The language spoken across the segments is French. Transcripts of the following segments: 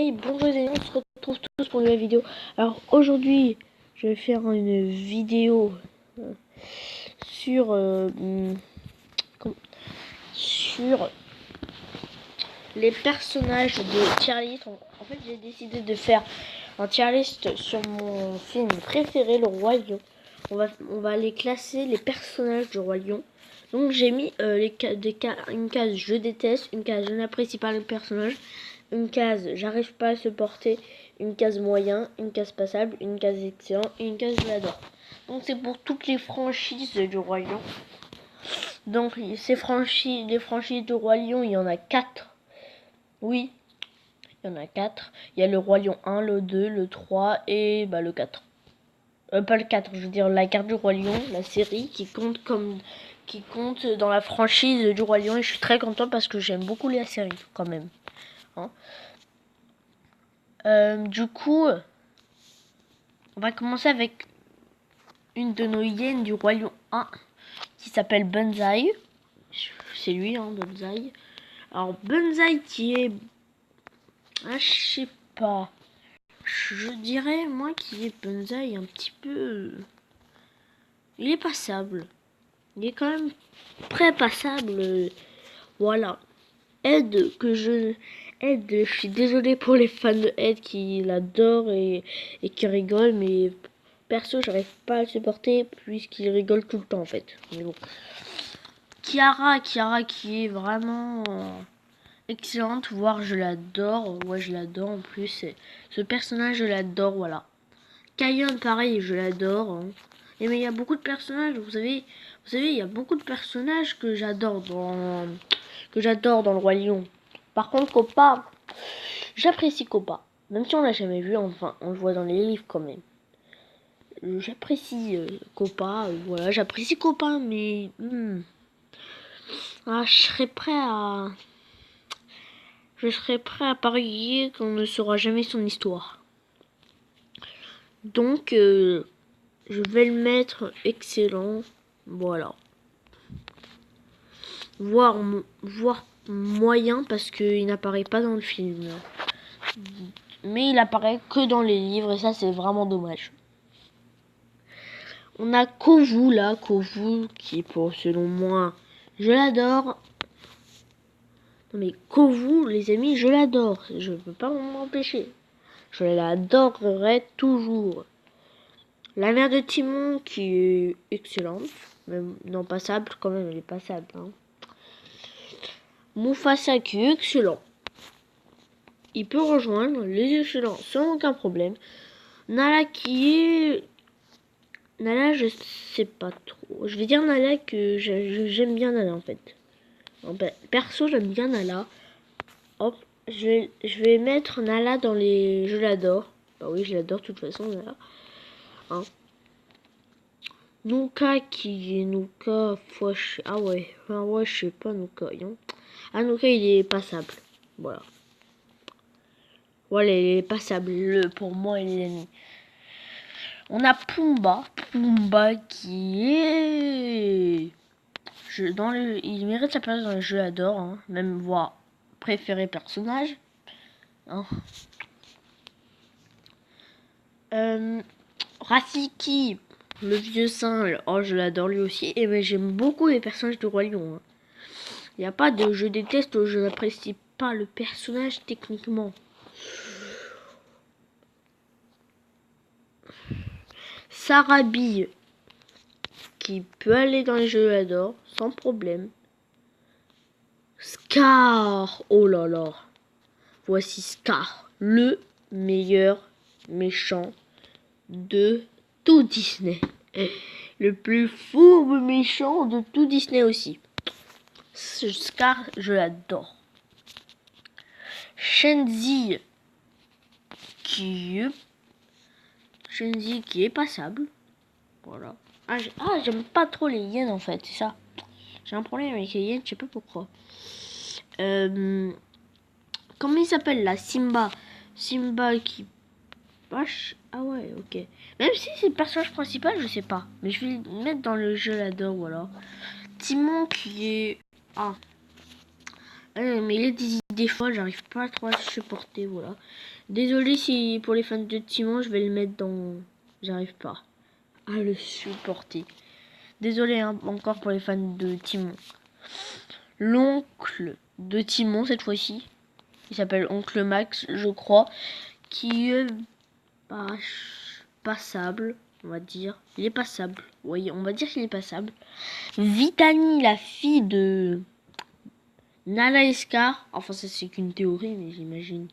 Hey, bonjour les amis, on se retrouve tous pour une nouvelle vidéo. Alors aujourd'hui, je vais faire une vidéo sur sur les personnages de tier list. En fait, j'ai décidé de faire un tier list sur mon film préféré, Le Roi Lion. On va les classer les personnages du Roi Lion. Donc j'ai mis une case je déteste, une case je n'apprécie pas le personnage, une case j'arrive pas à supporter, une case moyen, une case passable, une case excellent et une case je l'adore. Donc c'est pour toutes les franchises du Roi Lion. Donc les franchises du Roi Lion, il y en a 4. Oui, il y en a 4. Il y a le Roi Lion 1, le 2, le 3 et le 4. Pas le 4, je veux dire la carte du Roi Lion, la série qui compte dans la franchise du Roi Lion, et je suis très content parce que j'aime beaucoup la série quand même. Hein. Du coup, on va commencer avec une de nos hyènes du Roi Lion 1 qui s'appelle Banzai. C'est lui, hein, Banzai. Alors Banzai qui est... Ah, je sais pas. Je dirais, moi, qui est Banzai un petit peu... Il est passable. Il est quand même très passable. Voilà. Ed, je suis désolée pour les fans de Ed qui l'adorent et qui rigolent, mais perso, j'arrive pas à le supporter puisqu'il rigole tout le temps en fait. Mais bon. Kiara qui est vraiment excellente, voire je l'adore. Ouais, je l'adore en plus. Ce personnage, je l'adore, voilà. Kayon, pareil, je l'adore. Hein. Et mais il y a beaucoup de personnages, vous savez, il y a beaucoup de personnages que j'adore dans le Roi Lion. Par contre, Copa, j'apprécie Copa. Même si on l'a jamais vu, enfin, on le voit dans les livres quand même. J'apprécie Copa, voilà, j'apprécie Copa, mais je serais prêt à parier qu'on ne saura jamais son histoire. Donc, je vais le mettre excellent, voilà. Voire moyen parce qu'il n'apparaît pas dans le film. Mais il apparaît que dans les livres et ça c'est vraiment dommage. On a Kovu là, Kovu qui pour selon moi, je l'adore. Non mais Kovu les amis, je l'adore, je peux pas m'en empêcher. Je l'adorerai toujours. La mère de Timon qui est excellente, même non passable quand même, elle est passable. Hein. Mufasa qui est excellent. Il peut rejoindre les excellents sans aucun problème. Nala qui est... Nala, je sais pas trop. Je vais dire Nala que j'aime bien Nala en fait. Perso, j'aime bien Nala. Hop, je vais mettre Nala dans les... Je l'adore. Bah oui, je l'adore de toute façon, Nala. Hein. Nuka qui est Nuka... Ah ouais, je sais pas Nuka. Hein. Ah, Nuka, il est passable. Voilà. Voilà, il est passable. Pour moi, il est... On a Pumba qui est... Il mérite sa place dans le jeu, adore, hein. Même voire préféré personnage. Hein. Rafiki, le vieux singe, oh je l'adore lui aussi. Et mais j'aime beaucoup les personnages de Roi Lion. Hein. Il n'y a pas de je déteste ou je n'apprécie pas le personnage techniquement. Sarabi, qui peut aller dans les jeux, adore, sans problème. Scar, oh là là. Voici Scar, le meilleur méchant de tout Disney. Le plus fourbe méchant de tout Disney aussi. Scar, je l'adore. Shenzi qui est passable. Voilà. J'aime pas trop les hyènes en fait, c'est ça. J'ai un problème avec les hyènes, je sais pas pourquoi. Comment il s'appelle là? Simba qui... Ah ouais, ok. Même si c'est le personnage principal, je sais pas. Mais je vais le mettre dans le jeu là-dedans, voilà. Timon qui est... Mais il y a des idées folles, j'arrive pas trop à le supporter, voilà. Désolé si pour les fans de Timon, je vais le mettre dans... J'arrive pas à le supporter. Désolé hein, encore pour les fans de Timon. L'oncle de Timon cette fois-ci, il s'appelle Oncle Max, je crois, qui est passable, on va dire. Il est passable, oui, on va dire qu'il est passable. Vitani, la fille de Nala et Scar, enfin ça c'est qu'une théorie, mais j'imagine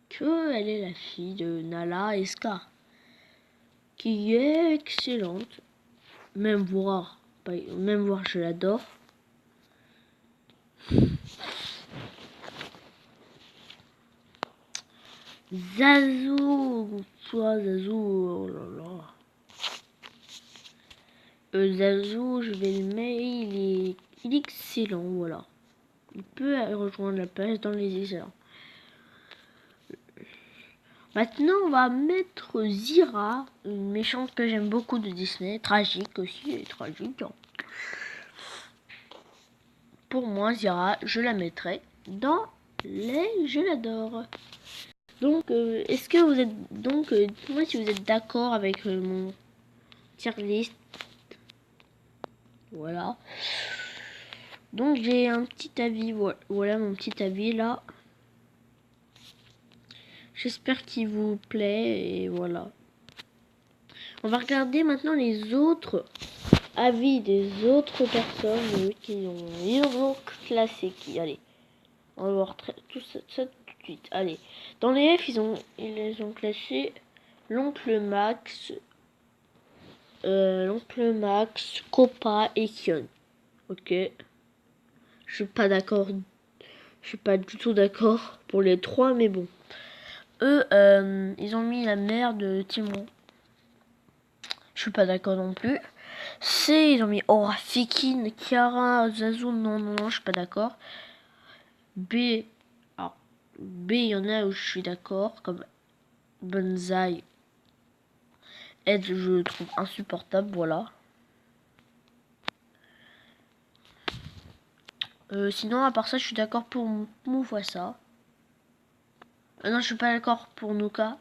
que elle est la fille de Nala et Scar, qui est excellente, même voir je l'adore. Zazu, oh là là. Zazu, je vais le mettre, il est excellent, voilà. Il peut rejoindre la place dans les excellents. Maintenant, on va mettre Zira, une méchante que j'aime beaucoup de Disney, tragique aussi, tragique. Pour moi, Zira, je la mettrai dans les je l'adore. Donc, est-ce que vous êtes donc, dites-moi si vous êtes d'accord avec mon tier list. Voilà. Donc j'ai un petit avis, voilà mon petit avis là. J'espère qu'il vous plaît et voilà. On va regarder maintenant les autres avis des autres personnes qui ont classé qui. Allez, on va voir tout ça tout de suite. Allez, dans les F ils ont classé l'oncle Max, Copa et Kion. Ok. Je suis pas d'accord. Je suis pas du tout d'accord pour les trois, mais bon. Eux, ils ont mis la mère de Timon. Je suis pas d'accord non plus. C, ils ont mis Aura, Fikin, Kiara, Zazu. Non, je suis pas d'accord. B, alors, B, il y en a où je suis d'accord, comme Banzai. Ed, je le trouve insupportable, voilà. Sinon, à part ça, je suis d'accord pour Mufasa. Non, je suis pas d'accord pour Nuka.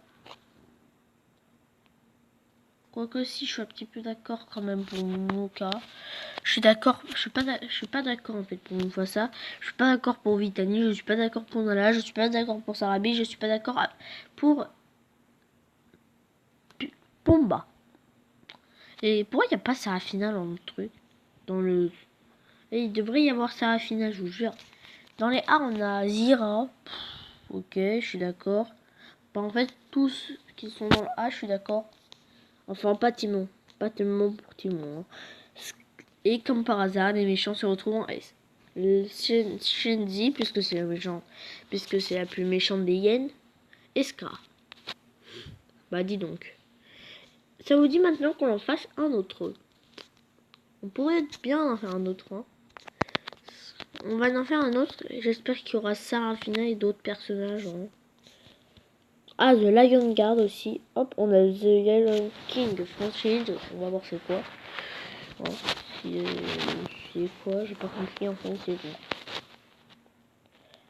Quoique si, je suis un petit peu d'accord quand même pour Nuka. Je suis d'accord, je suis pas d'accord en fait pour Mufasa. Je suis pas d'accord pour Vitani, je suis pas d'accord pour Nala, je suis pas d'accord pour Sarabi, je suis pas d'accord pour Pumba. Et pourquoi il n'y a pas Sarafina dans le truc? Et il devrait y avoir Sarafina, je vous jure. Dans les A, on a Zira. Ok, je suis d'accord. Bah, en fait, tous qui sont dans le A, je suis d'accord. Enfin, pas Timon. Pas tellement pour Timon. Hein. Et comme par hasard, les méchants se retrouvent en S. Shenzi, puisque c'est la plus méchante des hyènes. Et Scar. Bah, dis donc. Ça vous dit maintenant qu'on en fasse un autre? On pourrait bien en faire un autre. Hein. On va en faire un autre. J'espère qu'il y aura Sarafina et d'autres personnages. Hein. Ah, The Lion Guard aussi. Hop, on a The Yellow King franchise. On va voir c'est quoi. Ouais, c'est quoi? J'ai pas compris en fait. C'est quoi?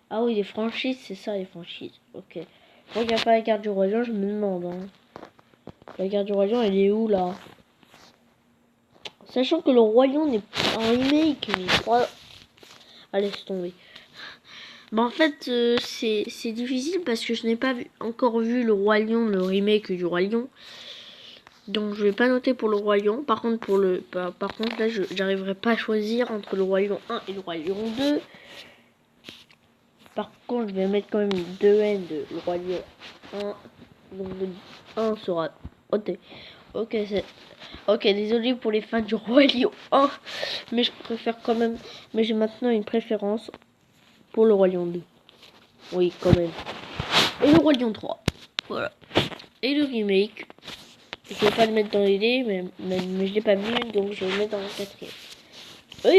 Ah oui, les franchises, c'est ça les franchises. Ok. Quand il n'y a pas la carte du Roi Lion, je me demande. Hein. La carte du Roi Lion, elle est où là? Sachant que le Roi Lion n'est pas un remake, mais trois. Allez, laisse tomber. Bah en fait, c'est difficile parce que je n'ai pas encore vu le Roi Lion, le remake du Roi Lion. Donc je vais pas noter pour le Roi Lion. Par contre, par contre là, j'arriverai pas à choisir entre le Roi Lion 1 et le Roi Lion 2. Par contre, je vais mettre quand même 2N de le Roi Lion 1. Donc le 1 sera ôté. Ok, désolé pour les fans du Roi Lion 1. Mais je préfère quand même. Mais j'ai maintenant une préférence pour le Roi Lion 2. Oui, quand même. Et le Roi Lion 3. Voilà. Et le remake. Je vais pas le mettre dans les dés, mais je l'ai pas vu, donc je vais le mettre dans le quatrième. Eux,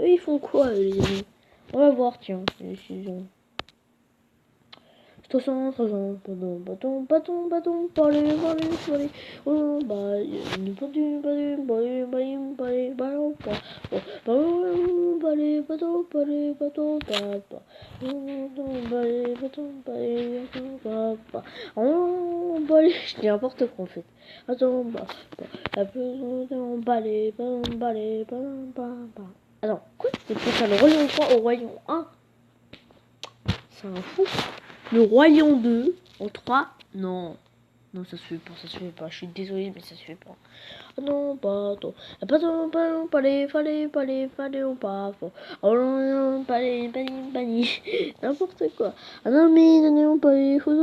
ils font quoi, les amis? On va voir, tiens. 300, 300, bâton, bâton, bâton, bâton, parler, parler, parler, oh, bah, bâton, bâton, parler, parler, parler, ballon, ballon, parler, bâton, parler, bâton, papa, parler, bâton, parler, bâton, papa, oh, parler, je dis n'importe quoi en fait. Attends, bah, parler, ballon, parler, ballon, papa. Attends, quoi? C'est pour faire le royaume 3 au royaume 1. C'est un fou. Le royaume 2 en 3. Non. Non, ça se fait pas, ça se fait pas. Je suis désolée, mais ça se fait pas. Ah non, pas trop. Pas trop, fallait, ou pas. Oh non, fallait, n'importe quoi. Ah non, mais non, fallait, non,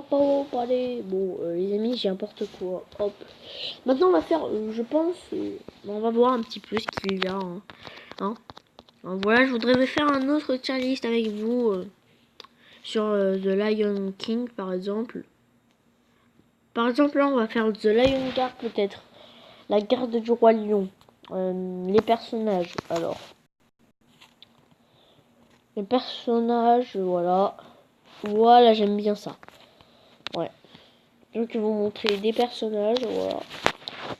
pas. Bon, les amis, j'ai n'importe quoi. Hop. Maintenant, on va faire, je pense, on va voir un petit peu ce qu'il y a. Hein. Alors, voilà, je voudrais faire un autre tier list avec vous. Sur The Lion King par exemple. Par exemple là on va faire The Lion Guard peut-être. La garde du roi lion. Les personnages alors. Les personnages voilà. Voilà j'aime bien ça. Ouais. Donc je vais vous montrer des personnages voilà.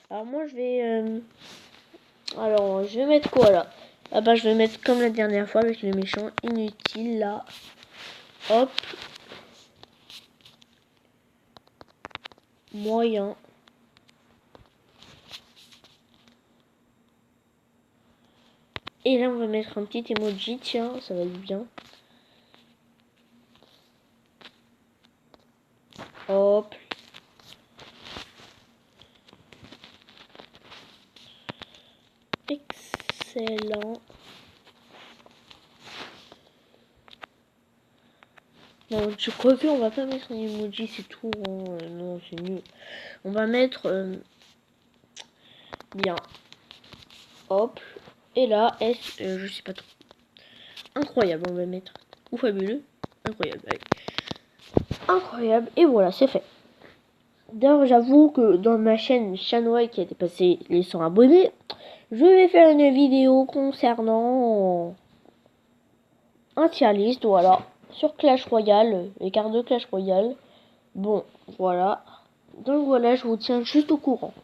Alors moi je vais... Alors je vais mettre quoi là? Ah bah je vais mettre comme la dernière fois avec les méchants inutiles là. Hop. Moyen. Et là, on va mettre un petit emoji. Tiens, ça va être bien. Hop. Excellent. Non, je crois qu'on va pas mettre un emoji, c'est tout. Hein. Non, c'est nul. On va mettre... bien. Hop. Et là, S, je sais pas trop. Incroyable, on va mettre. Ou fabuleux. Incroyable, allez. Incroyable. Et voilà, c'est fait. D'ailleurs, j'avoue que dans ma chaîne Chanois qui a dépassé les 100 abonnés, je vais faire une vidéo concernant un tier list, voilà, sur Clash Royale, les cartes de Clash Royale. Bon, voilà. Donc voilà, je vous tiens juste au courant.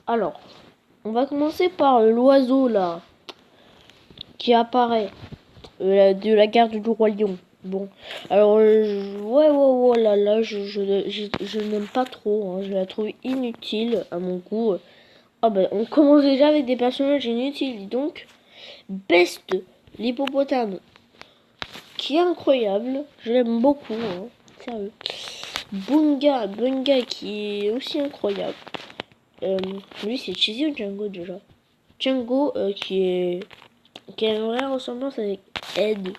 Alors, on va commencer par l'oiseau là, qui apparaît, de la garde du roi lion. Bon, alors, ouais, là, je n'aime pas trop, hein, je la trouve inutile à mon goût. Ah ben, on commence déjà avec des personnages inutiles, donc, Best, l'hippopotame, qui est incroyable, je l'aime beaucoup, hein, sérieux. Bunga qui est aussi incroyable. Lui c'est Cheesy ou Django déjà? Django qui a une vraie ressemblance avec Ed,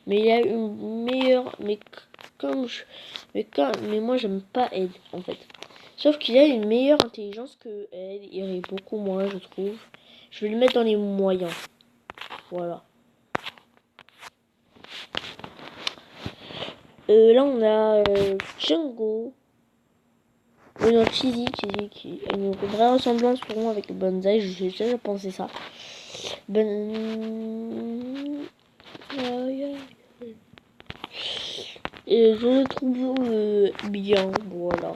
mais il a une meilleure, mais moi j'aime pas Ed en fait. Sauf qu'il a une meilleure intelligence que Ed, il rit beaucoup moins je trouve. Je vais le mettre dans les moyens. Voilà. Là on a Django. Non, Cheesy qui a une vraie ressemblance pour moi avec le bonsaï, j'ai déjà pensé ça. Et je le trouve bien, voilà.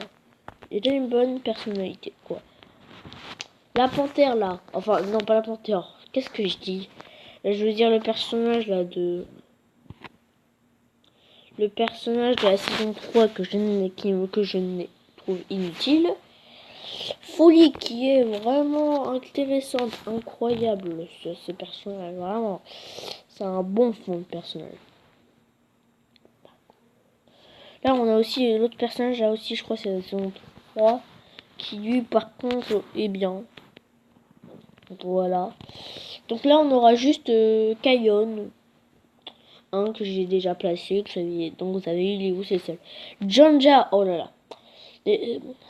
Il a une bonne personnalité, quoi. La panthère là, enfin non pas la panthère, qu'est-ce que je dis? Là, je veux dire le personnage là de... Le personnage de la saison 3 que je trouve inutile. Folie qui est vraiment intéressante, incroyable ce personnage, vraiment. C'est un bon fond de personnage. Là on a aussi l'autre personnage, là aussi je crois que c'est la saison 3, qui lui par contre est bien. Voilà. Donc là on aura juste Kayon, un que j'ai déjà placé, donc vous avez eu les où c'est seul. Jonja, oh là là.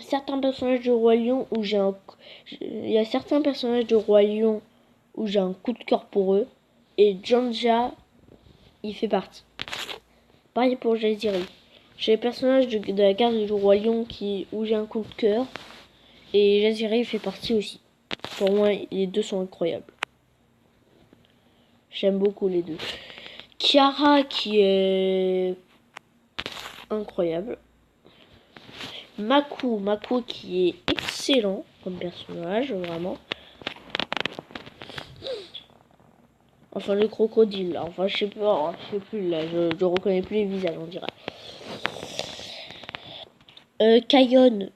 Certains personnages de Roi Lion où il y a certains personnages de Roi Lion où j'ai un coup de cœur pour eux, et Jonja il fait partie. Pareil pour Jaziri. J'ai les personnages de la garde du Roi Lion où j'ai un coup de cœur, et Jaziri il fait partie aussi. Pour moi, les deux sont incroyables. J'aime beaucoup les deux. Kiara qui est incroyable. Maku qui est excellent comme personnage, vraiment. Enfin, le crocodile, là. Enfin, je sais pas, je sais plus, là. Je reconnais plus les visages, on dirait. Kayon,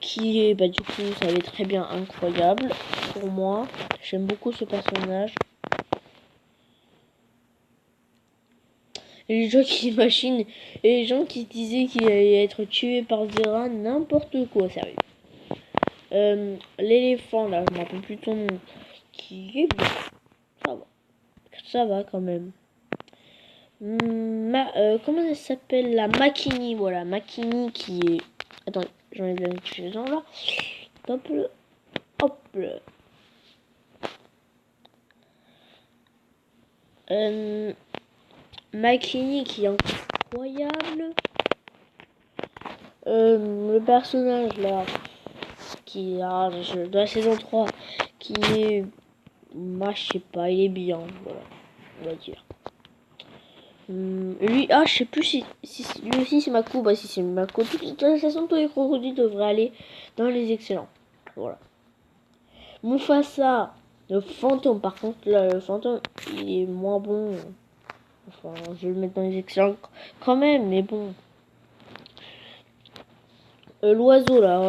qui est, bah, du coup, ça va être très bien incroyable pour moi. J'aime beaucoup ce personnage. Et les gens qui imaginent, et les gens qui disaient qu'il allait être tué par Zera, n'importe quoi, sérieux. L'éléphant, là, je m'en rappelle plus ton nom, qui est bien. Ça va quand même. Comment elle s'appelle? La Makini, voilà, Makini qui est... Attends, j'en ai bien les gens là. Hop, hop. Makini qui est incroyable. Le personnage là, qui a de la saison 3, qui est... Moi, je sais pas, il est bien, voilà, on va dire. Lui, je sais plus si lui aussi c'est Mako. Bah si c'est Mako, toute la saison, tous les crocodiles devraient aller dans les excellents. Voilà. Mufasa, le fantôme, par contre, là, le fantôme, il est moins bon. Enfin, je vais le mettre dans les excellents quand même, mais bon. L'oiseau, là,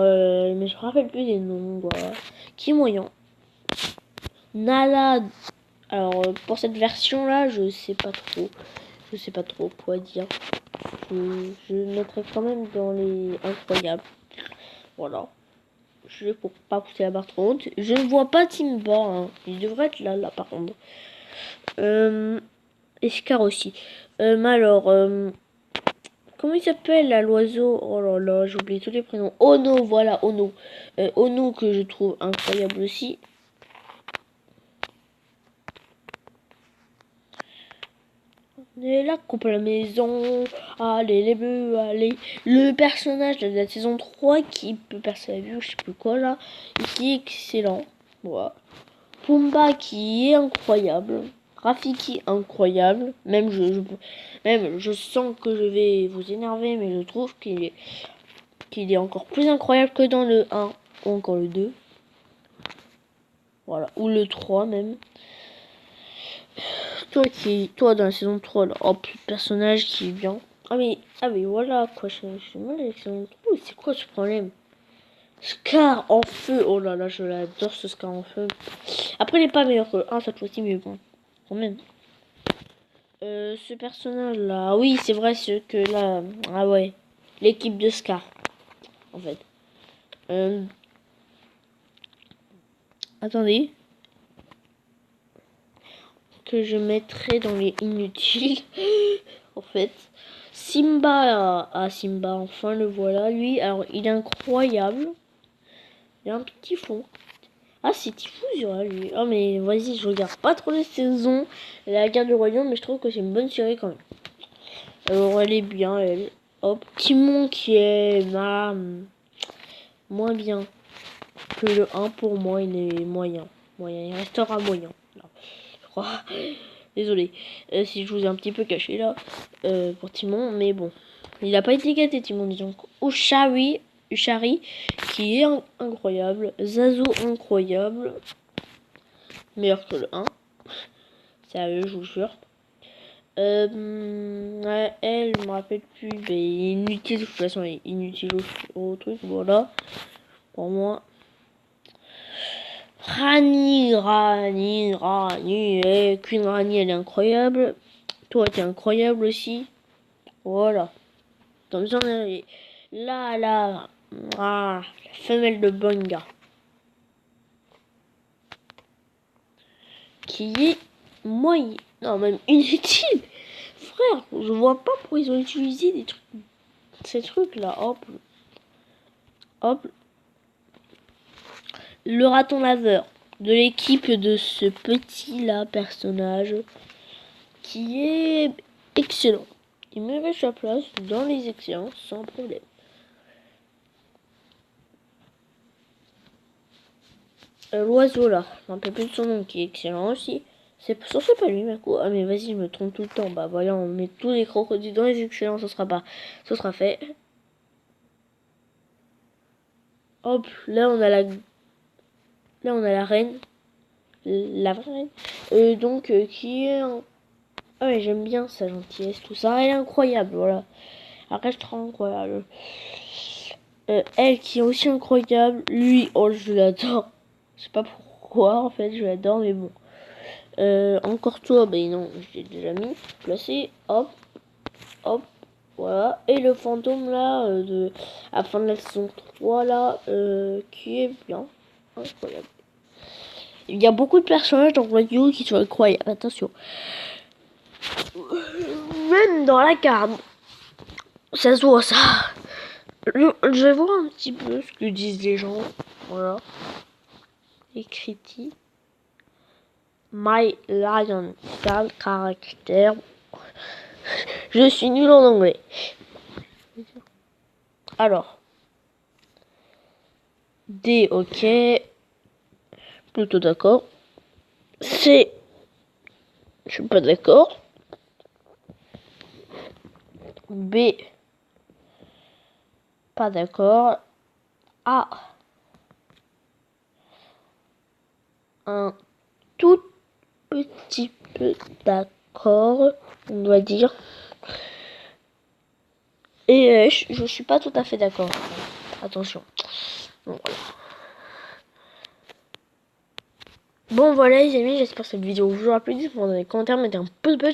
mais je me rappelle plus des noms, voilà. Qui est moyen. Nala, alors, pour cette version-là, je sais pas trop. Je sais pas trop quoi dire. Je le mettrai quand même dans les incroyables. Voilà. Je vais pour pas pousser la barre trop haute. Je ne vois pas Timba. Hein. Il devrait être là par contre. Escar aussi. Alors, comment il s'appelle là l'oiseau? Oh là là, j'ai oublié tous les prénoms. Ono, voilà, Ono. Ono que je trouve incroyable aussi. On est là, coupe la maison. Allez les bleus, allez. Le personnage de la saison 3 qui peut percer la vue, je sais plus quoi là. Et qui est excellent. Voilà. Pumba qui est incroyable. Rafiki incroyable. Même je sens que je vais vous énerver, mais je trouve qu'il est encore plus incroyable que dans le 1 ou encore le 2. Voilà. Ou le 3 même. Toi dans la saison 3 là, oh, personnage qui est bien. Ah mais voilà quoi, je suis mal avec saison 3. C'est quoi ce problème? Scar en feu, oh là là, je l'adore ce Scar en feu. Après il est pas meilleur que le 1 cette fois-ci, mais bon, quand même. Ce personnage là, oui c'est vrai ce que là, ah ouais, l'équipe de Scar, en fait. Attendez. Que je mettrai dans les inutiles, en fait. Simba, Simba, enfin le voilà, lui, alors il est incroyable. Il a un petit fond. Ah, c'est Tifousia, lui. Ah, mais vas-y, je regarde pas trop les saisons. La guerre du royaume, mais je trouve que c'est une bonne série quand même. Alors, elle est bien, elle. Hop, Timon qui est moins bien que le 1 pour moi, il est moyen. Il restera moyen. Là, je crois. Désolé si je vous ai un petit peu caché là pour Timon, mais bon. Il n'a pas été gâté Timon, disons. Ushari qui est incroyable. Zazu incroyable. Meilleur que le 1. Sérieux, je vous jure. Elle, je me rappelle plus. Mais inutile, de toute façon, elle est inutile au truc, voilà. Pour moi. Rani, Queen Rani, elle est incroyable. Toi, t'es incroyable aussi. Voilà. Comme ça, on est là, la femelle de Bonga. Qui est moyen. Non, même inutile. Frère, je vois pas pourquoi ils ont utilisé des trucs. Ces trucs là, hop. Hop. Le raton laveur. De l'équipe de ce petit là personnage. Qui est excellent. Il mérite sa place dans les excellents sans problème. l'oiseau là, je me rappelle plus de son nom, qui est excellent aussi. C'est pas lui, Mako. Ah mais vas-y, je me trompe tout le temps. Bah voilà, on met tous les crocodiles dans les excellents, ce sera fait. Hop, là on a la reine, la vraie reine. Qui est ah ouais, j'aime bien sa gentillesse, tout ça. Elle est incroyable, voilà. Elle reste trop incroyable. Elle qui est aussi incroyable. Lui, oh, je l'adore. Je sais pas pourquoi, en fait, je l'adore, mais bon. Encore toi, ben non, je l'ai déjà mis. Placé, hop, hop, voilà. Et le fantôme, là, à la fin de la saison 3, là, qui est bien. Incroyable. Il y a beaucoup de personnages dans Royaume qui sont incroyables, attention. Même dans la carte, ça se voit ça. Je vais voir un petit peu ce que disent les gens. Voilà. Écrit My Lion, tel caractère. Je suis nul en anglais. Alors. D, ok. Plutôt d'accord. C, je suis pas d'accord. B, pas d'accord. A, un tout petit peu d'accord, on doit dire. Et je suis pas tout à fait d'accord. Attention. Bon voilà les amis, j'espère que cette vidéo vous aura plu. Dites-moi dans les commentaires, mettez un pouce bleu.